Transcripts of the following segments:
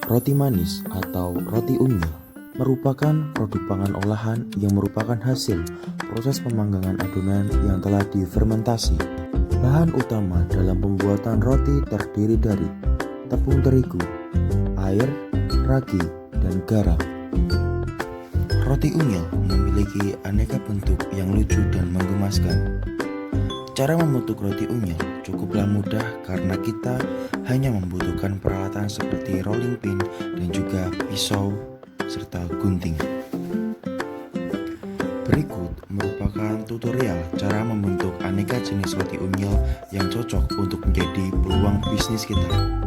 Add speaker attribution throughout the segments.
Speaker 1: Roti manis atau roti unyil merupakan produk pangan olahan yang merupakan hasil proses pemanggangan adonan yang telah difermentasi. Bahan utama dalam pembuatan roti terdiri dari tepung terigu, air, ragi, dan garam. Roti unyil memiliki aneka bentuk yang lucu dan menggemaskan. Cara membentuk roti unyil cukuplah mudah karena kita hanya membutuhkan peralatan seperti rolling pin dan juga pisau serta gunting. Berikut merupakan tutorial cara membentuk aneka jenis roti unyil yang cocok untuk menjadi peluang bisnis kita.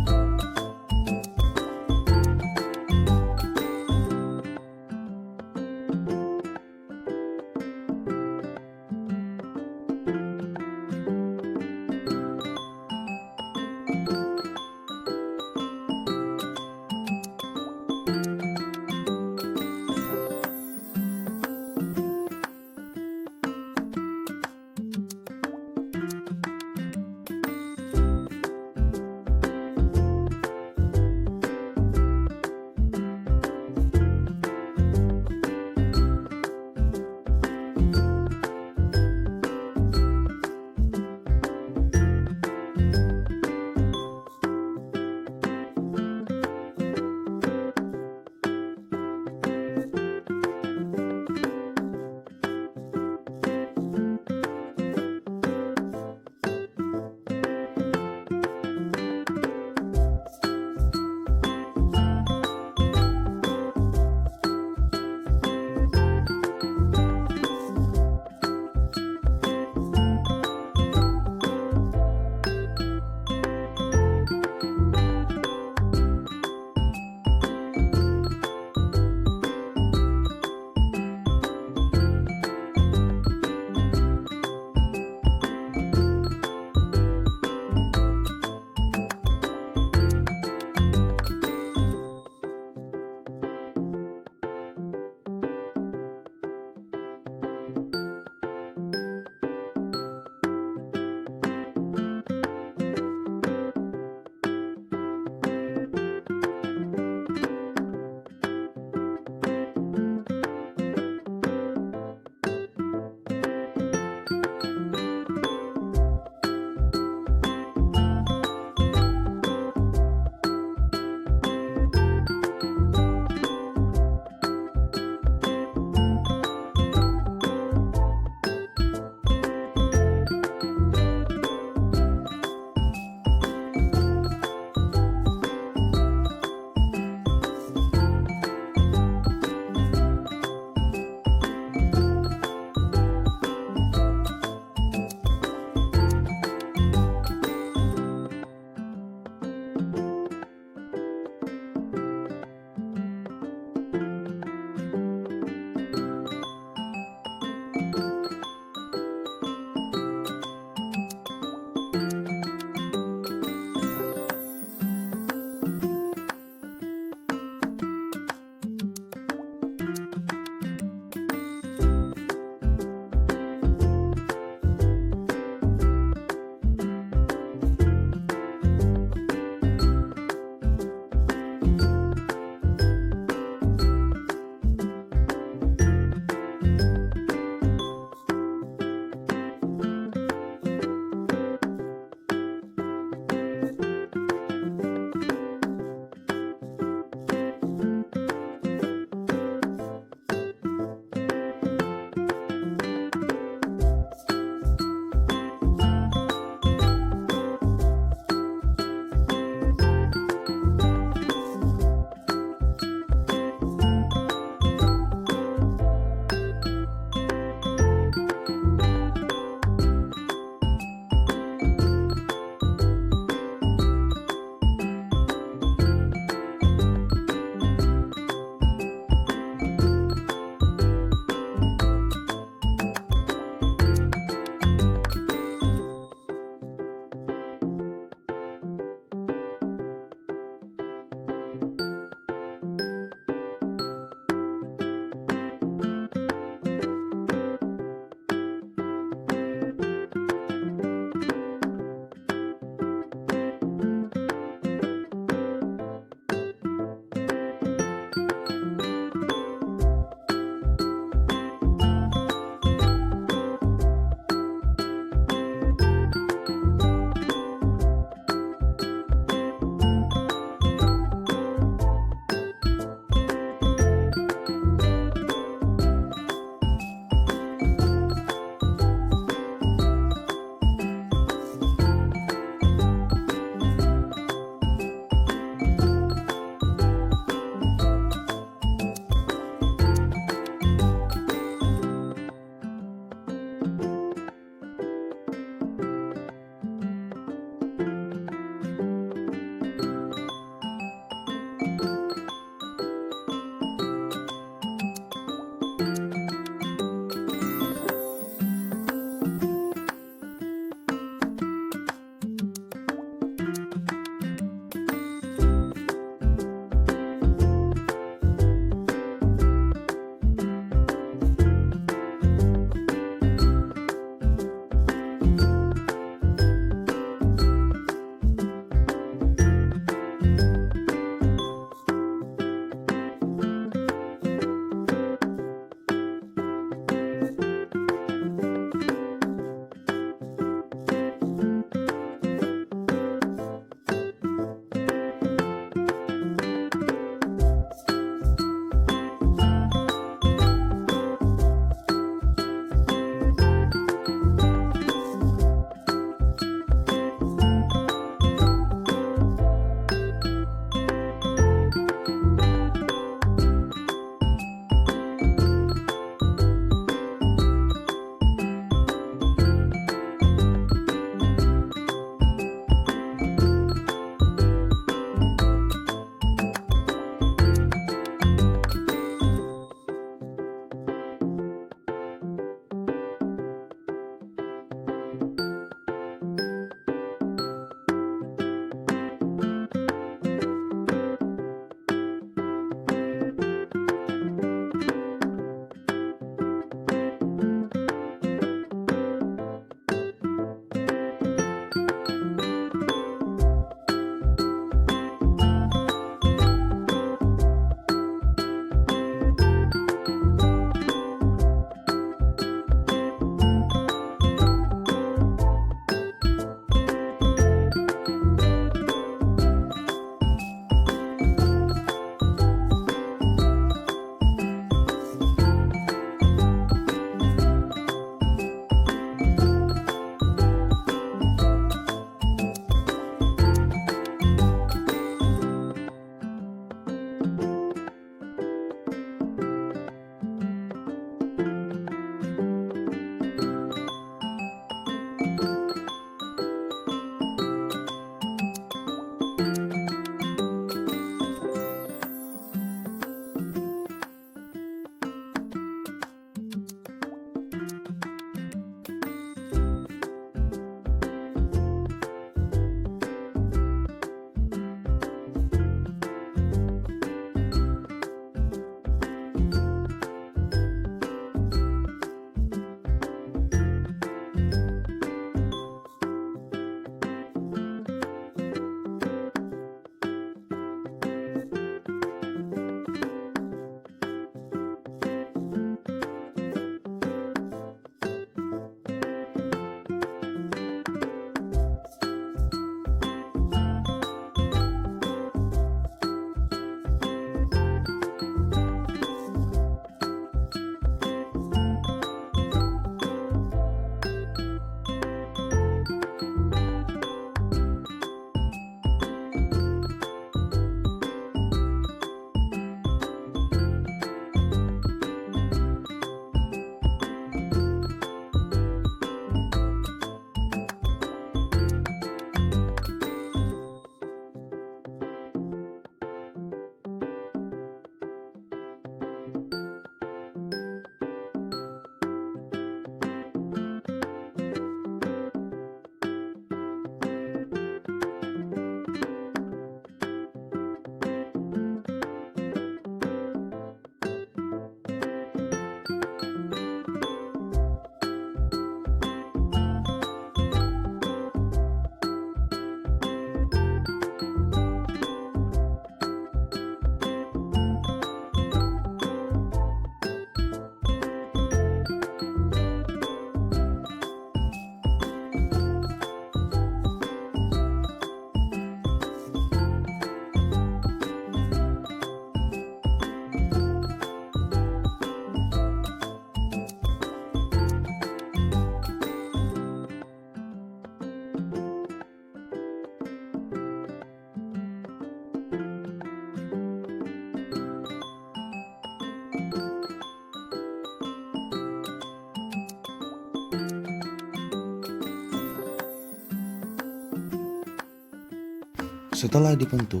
Speaker 1: Setelah dibentuk,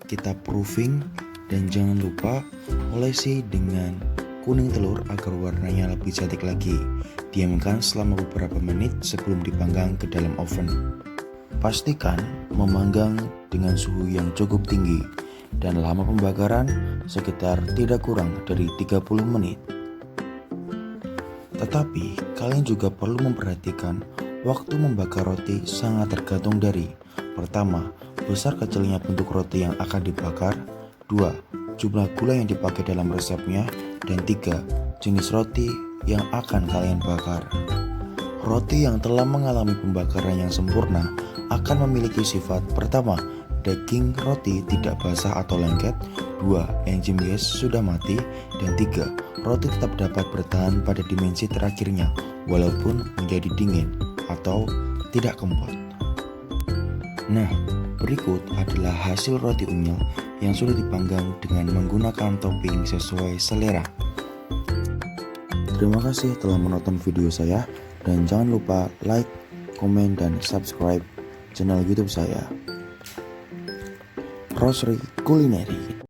Speaker 1: kita proofing dan jangan lupa olesi dengan kuning telur agar warnanya lebih cantik lagi. Diamkan selama beberapa menit sebelum dipanggang ke dalam oven. Pastikan memanggang dengan suhu yang cukup tinggi dan lama pembakaran sekitar tidak kurang dari 30 menit. Tetapi kalian juga perlu memperhatikan waktu membakar roti sangat tergantung dari: pertama, besar kecilnya bentuk roti yang akan dibakar, 2, jumlah gula yang dipakai dalam resepnya, dan 3, jenis roti yang akan kalian bakar. Roti yang telah mengalami pembakaran yang sempurna akan memiliki sifat: pertama, daging roti tidak basah atau lengket, 2, enzim yeast sudah mati, dan 3, roti tetap dapat bertahan pada dimensi terakhirnya walaupun menjadi dingin atau tidak kempot. Nah, berikut adalah hasil roti unyil yang sudah dipanggang dengan menggunakan topping sesuai selera. Terima kasih telah menonton video saya, dan jangan lupa like, komen, dan subscribe channel YouTube saya, Rosry Culinary.